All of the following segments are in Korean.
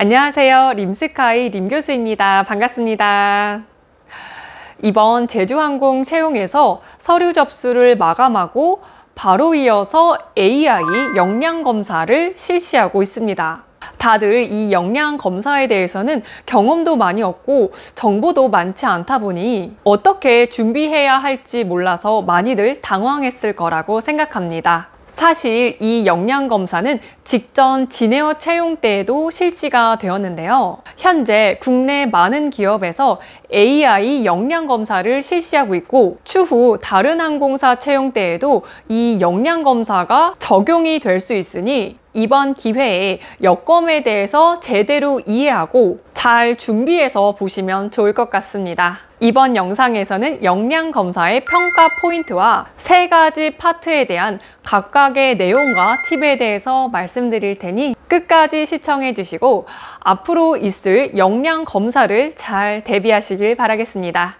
안녕하세요. 림스카이 림 교수입니다. 반갑습니다. 이번 제주항공 채용에서 서류 접수를 마감하고 바로 이어서 AI 역량검사를 실시하고 있습니다. 다들 이 역량검사에 대해서는 경험도 많이 없고 정보도 많지 않다 보니 어떻게 준비해야 할지 몰라서 많이들 당황했을 거라고 생각합니다. 사실 이 역량검사는 직전 진에어 채용 때에도 실시가 되었는데요. 현재 국내 많은 기업에서 AI 역량검사를 실시하고 있고 추후 다른 항공사 채용 때에도 이 역량검사가 적용이 될 수 있으니 이번 기회에 여검에 대해서 제대로 이해하고 잘 준비해서 보시면 좋을 것 같습니다. 이번 영상에서는 역량검사의 평가 포인트와 3가지 파트에 대한 각각의 내용과 팁에 대해서 말씀드릴 테니 끝까지 시청해 주시고 앞으로 있을 역량검사를 잘 대비하시길 바라겠습니다.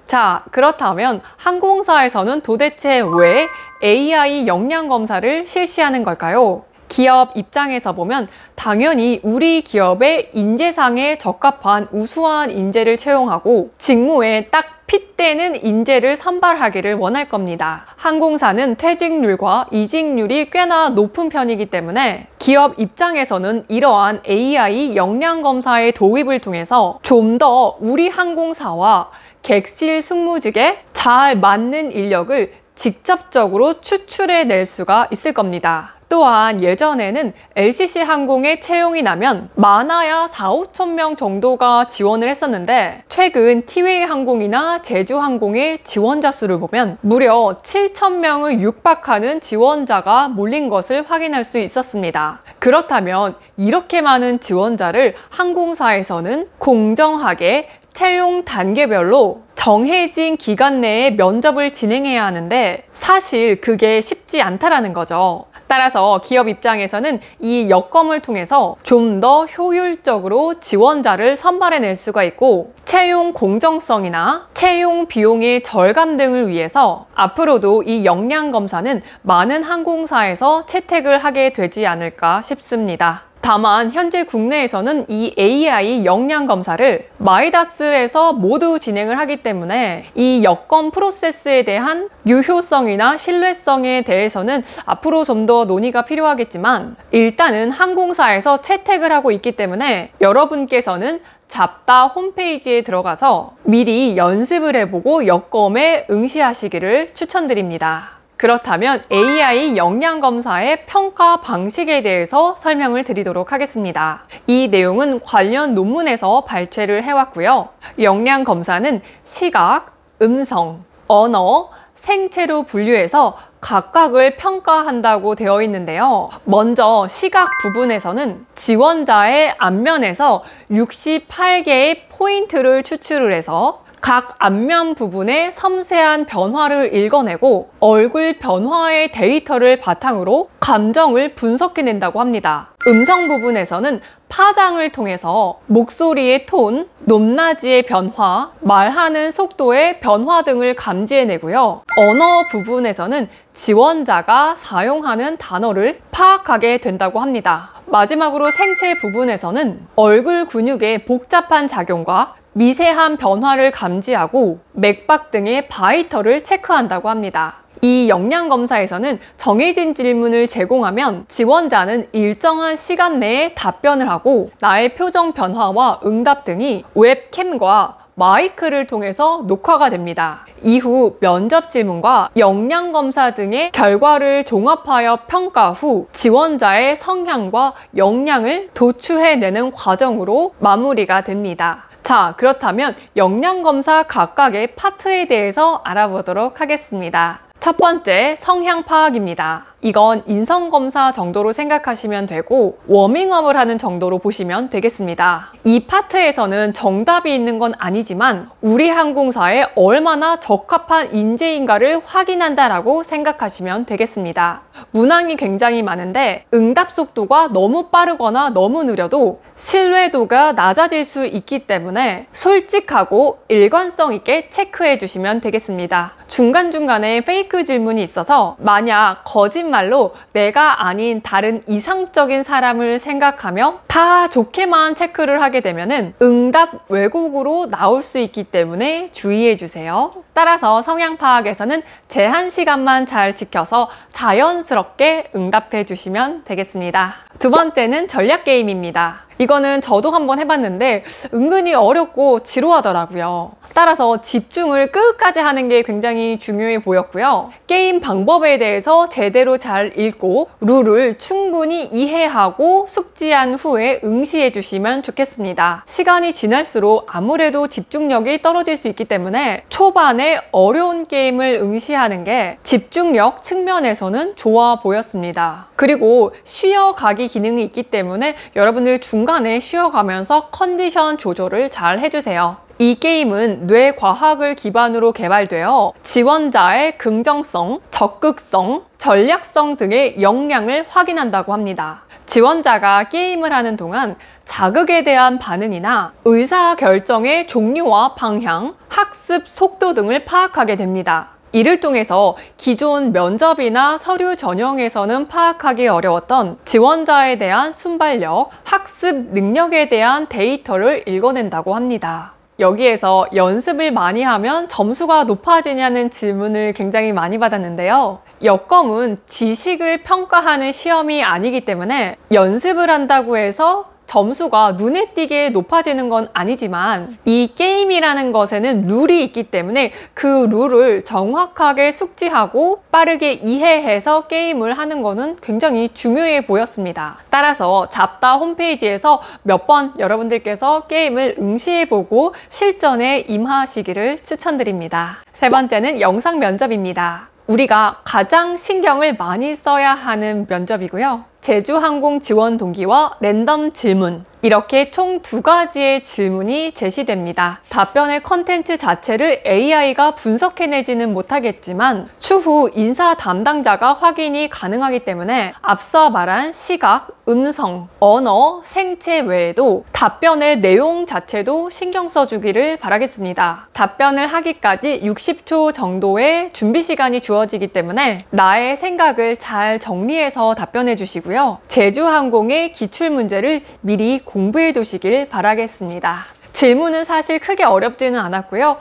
자, 그렇다면 항공사에서는 도대체 왜 AI 역량검사를 실시하는 걸까요? 기업 입장에서 보면 당연히 우리 기업의 인재상에 적합한 우수한 인재를 채용하고 직무에 딱 핏되는 인재를 선발하기를 원할 겁니다. 항공사는 퇴직률과 이직률이 꽤나 높은 편이기 때문에 기업 입장에서는 이러한 AI 역량검사의 도입을 통해서 좀 더 우리 항공사와 객실 승무직에 잘 맞는 인력을 직접적으로 추출해낼 수가 있을 겁니다. 또한 예전에는 LCC 항공에 채용이 나면 많아야 4~5천 명 정도가 지원을 했었는데 최근 티웨이 항공이나 제주항공의 지원자 수를 보면 무려 7천 명을 육박하는 지원자가 몰린 것을 확인할 수 있었습니다. 그렇다면 이렇게 많은 지원자를 항공사에서는 공정하게 채용 단계별로 정해진 기간 내에 면접을 진행해야 하는데 사실 그게 쉽지 않다라는 거죠. 따라서 기업 입장에서는 이 여검을 통해서 좀 더 효율적으로 지원자를 선발해낼 수가 있고 채용 공정성이나 채용 비용의 절감 등을 위해서 앞으로도 이 역량검사는 많은 항공사에서 채택을 하게 되지 않을까 싶습니다. 다만 현재 국내에서는 이 AI 역량검사를 마이다스에서 모두 진행을 하기 때문에 이 여검 프로세스에 대한 유효성이나 신뢰성에 대해서는 앞으로 좀 더 논의가 필요하겠지만 일단은 항공사에서 채택을 하고 있기 때문에 여러분께서는 잡다 홈페이지에 들어가서 미리 연습을 해보고 여검에 응시하시기를 추천드립니다. 그렇다면 AI 역량검사의 평가 방식에 대해서 설명을 드리도록 하겠습니다. 이 내용은 관련 논문에서 발췌를 해왔고요. 역량검사는 시각, 음성, 언어, 생체로 분류해서 각각을 평가한다고 되어 있는데요. 먼저 시각 부분에서는 지원자의 안면에서 68개의 포인트를 추출을 해서 각 안면 부분의 섬세한 변화를 읽어내고 얼굴 변화의 데이터를 바탕으로 감정을 분석해낸다고 합니다. 음성 부분에서는 파장을 통해서 목소리의 톤, 높낮이의 변화, 말하는 속도의 변화 등을 감지해내고요. 언어 부분에서는 지원자가 사용하는 단어를 파악하게 된다고 합니다. 마지막으로 생체 부분에서는 얼굴 근육의 복잡한 작용과 미세한 변화를 감지하고 맥박 등의 바이터를 체크한다고 합니다. 이 역량검사에서는 정해진 질문을 제공하면 지원자는 일정한 시간 내에 답변을 하고 나의 표정 변화와 응답 등이 웹캠과 마이크를 통해서 녹화가 됩니다. 이후 면접 질문과 역량검사 등의 결과를 종합하여 평가 후 지원자의 성향과 역량을 도출해내는 과정으로 마무리가 됩니다. 자, 그렇다면 역량검사 각각의 파트에 대해서 알아보도록 하겠습니다. 첫 번째, 성향 파악입니다. 이건 인성검사 정도로 생각하시면 되고 워밍업을 하는 정도로 보시면 되겠습니다. 이 파트에서는 정답이 있는 건 아니지만 우리 항공사에 얼마나 적합한 인재인가를 확인한다라고 생각하시면 되겠습니다. 문항이 굉장히 많은데 응답 속도가 너무 빠르거나 너무 느려도 신뢰도가 낮아질 수 있기 때문에 솔직하고 일관성 있게 체크해 주시면 되겠습니다. 중간중간에 페이크 질문이 있어서 만약 거짓말 거짓말로 내가 아닌 다른 이상적인 사람을 생각하며 다 좋게만 체크를 하게 되면은 응답 왜곡으로 나올 수 있기 때문에 주의해 주세요. 따라서 성향 파악에서는 제한 시간만 잘 지켜서 자연스럽게 응답해 주시면 되겠습니다. 두 번째는 전략 게임입니다. 이거는 저도 한번 해봤는데 은근히 어렵고 지루하더라고요. 따라서 집중을 끝까지 하는 게 굉장히 중요해 보였고요. 게임 방법에 대해서 제대로 잘 읽고 룰을 충분히 이해하고 숙지한 후에 응시해 주시면 좋겠습니다. 시간이 지날수록 아무래도 집중력이 떨어질 수 있기 때문에 초반에 어려운 게임을 응시하는 게 집중력 측면에서는 좋아 보였습니다. 그리고 쉬어가기 기능이 있기 때문에 여러분들 중간에 쉬어가면서 컨디션 조절을 잘 해주세요. 이 게임은 뇌과학을 기반으로 개발되어 지원자의 긍정성, 적극성, 전략성 등의 역량을 확인한다고 합니다. 지원자가 게임을 하는 동안 자극에 대한 반응이나 의사결정의 종류와 방향, 학습 속도 등을 파악하게 됩니다. 이를 통해서 기존 면접이나 서류 전형에서는 파악하기 어려웠던 지원자에 대한 순발력, 학습 능력에 대한 데이터를 읽어낸다고 합니다. 여기에서 연습을 많이 하면 점수가 높아지냐는 질문을 굉장히 많이 받았는데요. 여검은 지식을 평가하는 시험이 아니기 때문에 연습을 한다고 해서 점수가 눈에 띄게 높아지는 건 아니지만 이 게임이라는 것에는 룰이 있기 때문에 그 룰을 정확하게 숙지하고 빠르게 이해해서 게임을 하는 거는 굉장히 중요해 보였습니다. 따라서 잡다 홈페이지에서 몇 번 여러분들께서 게임을 응시해보고 실전에 임하시기를 추천드립니다. 세 번째는 영상 면접입니다. 우리가 가장 신경을 많이 써야 하는 면접이고요. 제주항공 지원 동기와 랜덤 질문, 이렇게 총 2가지의 질문이 제시됩니다. 답변의 컨텐츠 자체를 AI가 분석해내지는 못하겠지만 추후 인사 담당자가 확인이 가능하기 때문에 앞서 말한 시각, 음성, 언어, 생체 외에도 답변의 내용 자체도 신경 써주기를 바라겠습니다. 답변을 하기까지 60초 정도의 준비 시간이 주어지기 때문에 나의 생각을 잘 정리해서 답변해 주시고요. 제주항공의 기출문제를 미리 공부해 두시길 바라겠습니다. 질문은 사실 크게 어렵지는 않았고요.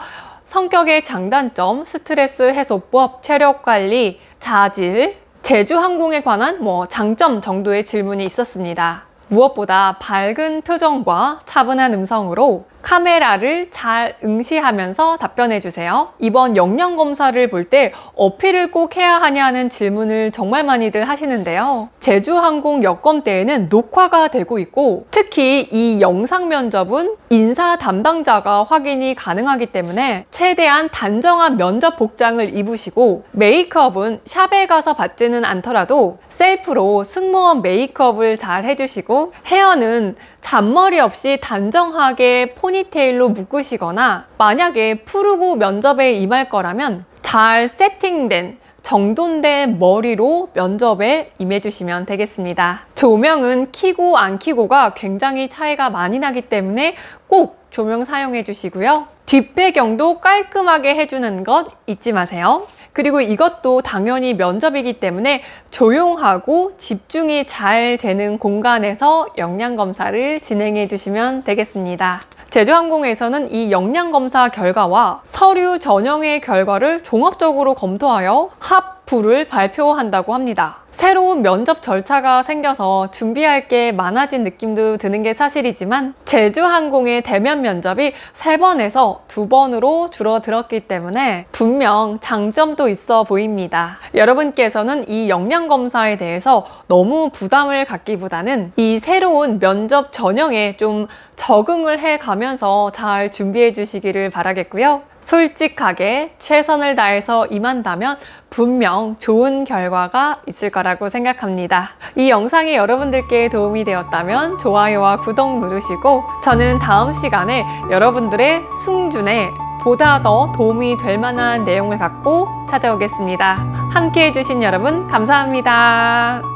성격의 장단점, 스트레스 해소법, 체력 관리, 자질, 제주항공에 관한 장점 정도의 질문이 있었습니다. 무엇보다 밝은 표정과 차분한 음성으로 카메라를 잘 응시하면서 답변해 주세요. 이번 역량 검사를 볼 때 어필을 꼭 해야 하냐는 질문을 정말 많이들 하시는데요. 제주항공 여권 때에는 녹화가 되고 있고 특히 이 영상 면접은 인사 담당자가 확인이 가능하기 때문에 최대한 단정한 면접 복장을 입으시고 메이크업은 샵에 가서 받지는 않더라도 셀프로 승무원 메이크업을 잘 해주시고 헤어는 잔머리 없이 단정하게 포니테일로 묶으시거나 만약에 푸르고 면접에 임할 거라면 잘 세팅된 정돈된 머리로 면접에 임해주시면 되겠습니다. 조명은 켜고 안 켜고가 굉장히 차이가 많이 나기 때문에 꼭 조명 사용해 주시고요. 뒷배경도 깔끔하게 해주는 것 잊지 마세요. 그리고 이것도 당연히 면접이기 때문에 조용하고 집중이 잘 되는 공간에서 역량검사를 진행해 주시면 되겠습니다. 제주항공에서는 이 역량검사 결과와 서류 전형의 결과를 종합적으로 검토하여 합부를 발표한다고 합니다. 새로운 면접 절차가 생겨서 준비할 게 많아진 느낌도 드는 게 사실이지만 제주항공의 대면 면접이 3번에서 2번으로 줄어들었기 때문에 분명 장점도 있어 보입니다. 여러분께서는 이 역량검사에 대해서 너무 부담을 갖기보다는 이 새로운 면접 전형에 좀 적응을 해가면서 잘 준비해 주시기를 바라겠고요. 솔직하게 최선을 다해서 임한다면 분명 좋은 결과가 있을 거라고 생각합니다. 이 영상이 여러분들께 도움이 되었다면 좋아요와 구독 누르시고 저는 다음 시간에 여러분들의 승준에 보다 더 도움이 될 만한 내용을 갖고 찾아오겠습니다. 함께 해주신 여러분 감사합니다.